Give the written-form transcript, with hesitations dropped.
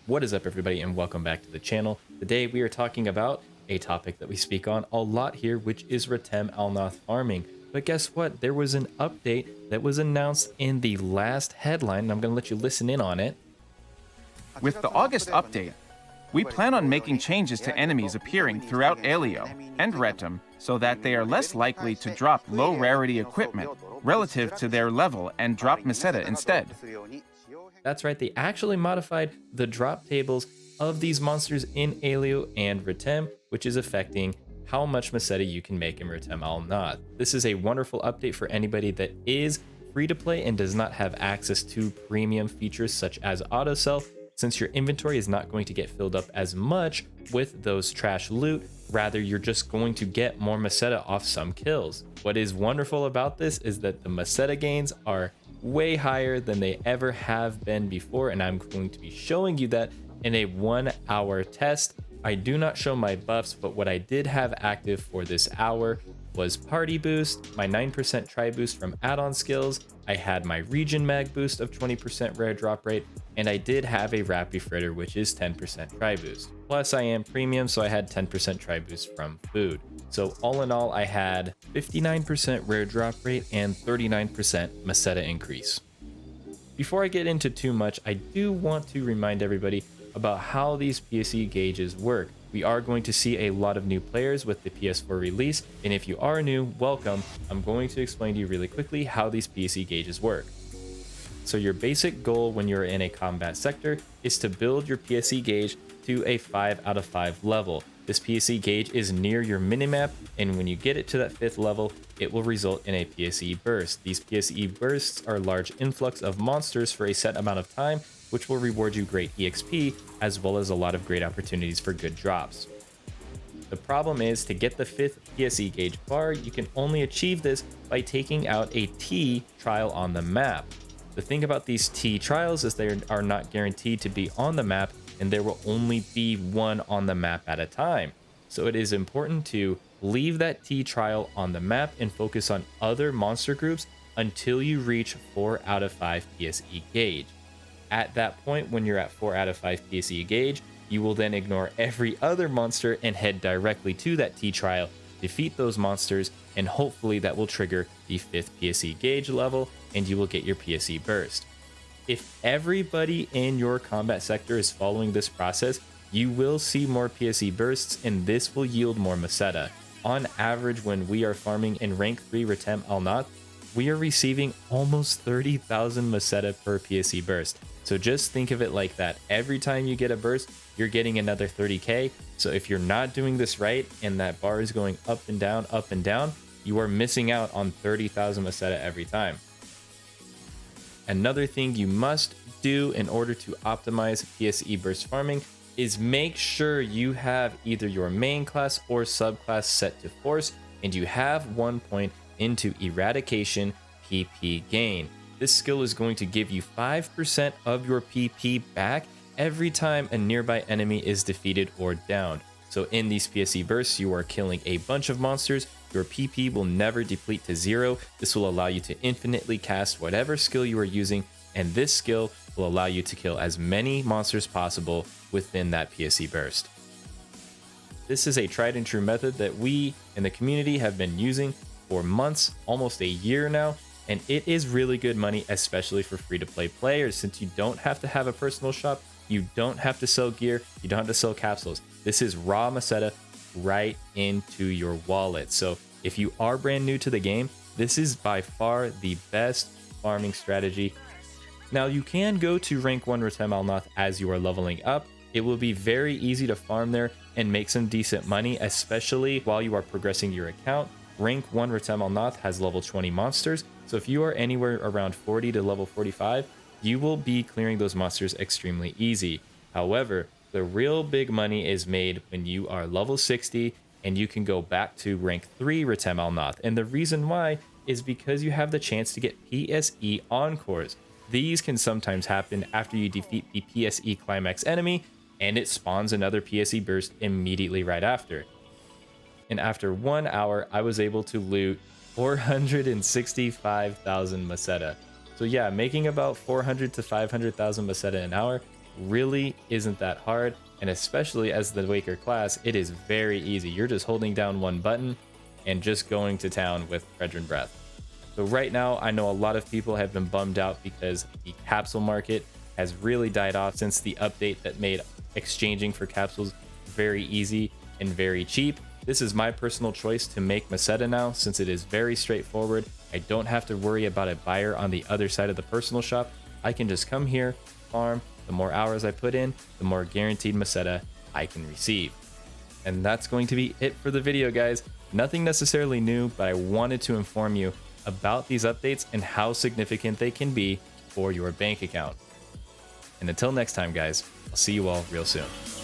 What is up, everybody, and welcome back to the channel. Today we are talking about a topic that we speak on a lot here, which is Retem Alnoth farming. But guess what? There was an update that was announced in the last headline, and I'm going to let you listen in on it. With the August update, we plan on making changes to enemies appearing throughout Elio and Retem so that they are less likely to drop low-rarity equipment relative to their level and drop Meseta instead. That's right, they actually modified the drop tables of these monsters in Elio and Retem, which is affecting how much Meseta you can make in Retem Alnoth. This is a wonderful update for anybody that is free to play and does not have access to premium features such as auto sell, since your inventory is not going to get filled up as much with those trash loot. Rather, you're just going to get more Meseta off some kills. What is wonderful about this is that the Meseta gains are way higher than they ever have been before, and I'm going to be showing you that in a 1 hour test. I do not show my buffs, but what I did have active for this hour was Party Boost, my 9% Try Boost from add-on skills. I had my Region Mag boost of 20% rare drop rate, and I did have a Rappy Fritter, which is 10% Try Boost. Plus I am premium, so I had 10% Try Boost from food. So all in all, I had 59% rare drop rate and 39% Meseta increase. Before I get into too much, I do want to remind everybody about how these PSE gauges work. We are going to see a lot of new players with the PS4 release, and if you are new, welcome. I'm going to explain to you really quickly how these PSE gauges work. So your basic goal when you're in a combat sector is to build your PSE gauge to a 5 out of 5 level. This PSE gauge is near your minimap, and when you get it to that 5th level, it will result in a PSE burst. These PSE bursts are large influx of monsters for a set amount of time, which will reward you great EXP, as well as a lot of great opportunities for good drops. The problem is, to get the 5th PSE gauge bar, you can only achieve this by taking out a T trial on the map. The thing about these T trials is they are not guaranteed to be on the map, and there will only be one on the map at a time. So it is important to leave that T trial on the map and focus on other monster groups until you reach 4 out of 5 PSE gauge. At that point, when you're at 4 out of 5 PSE gauge, you will then ignore every other monster and head directly to that T trial, defeat those monsters, and hopefully that will trigger the 5th PSE gauge level and you will get your PSE burst. If everybody in your combat sector is following this process, you will see more PSE bursts, and this will yield more Meseta. On average, when we are farming in rank 3 Retem Alnoth, we are receiving almost 30,000 Meseta per PSE burst. So just think of it like that. Every time you get a burst, you're getting another 30k. So if you're not doing this right and that bar is going up and down, you are missing out on 30,000 Meseta every time. Another thing you must do in order to optimize PSE burst farming is make sure you have either your main class or subclass set to force, and you have 1 point into Eradication PP Gain. This skill is going to give you 5% of your PP back every time a nearby enemy is defeated or downed. So in these PSE bursts, you are killing a bunch of monsters. Your PP will never deplete to 0. This will allow you to infinitely cast whatever skill you are using, and this skill will allow you to kill as many monsters possible within that PSE burst. This is a tried and true method that we in the community have been using for months, almost a year now, and it is really good money, especially for free-to-play players, since you don't have to have a personal shop, you don't have to sell gear, you don't have to sell capsules. This is raw Meseta right into your wallet. So if you are brand new to the game, this is by far the best farming strategy. Now you can go to rank 1 Retem Alnoth as you are leveling up. It will be very easy to farm there and make some decent money, especially while you are progressing your account. Rank 1 Retem Alnoth has level 20 monsters, so if you are anywhere around 40 to level 45, you will be clearing those monsters extremely easy. However, the real big money is made when you are level 60 and you can go back to rank 3 Retem Alnoth. And the reason why is because you have the chance to get PSE Encores. These can sometimes happen after you defeat the PSE Climax enemy, and it spawns another PSE burst immediately right after. And after 1 hour, I was able to loot 465,000 Meseta. So yeah, making about 400 to 500,000 Meseta an hour really isn't that hard, and especially as the Waker class, it is very easy. You're just holding down one button and just going to town with Fredrin Breath. So right now, I know a lot of people have been bummed out because the capsule market has really died off since the update that made exchanging for capsules very easy and very cheap. This is my personal choice to make Meseta now, since it is very straightforward. I don't have to worry about a buyer on the other side of the personal shop. I can just come here, farm. The more hours I put in, the more guaranteed Meseta I can receive. And that's going to be it for the video, guys. Nothing necessarily new, but I wanted to inform you about these updates and how significant they can be for your bank account. And until next time, guys, I'll see you all real soon.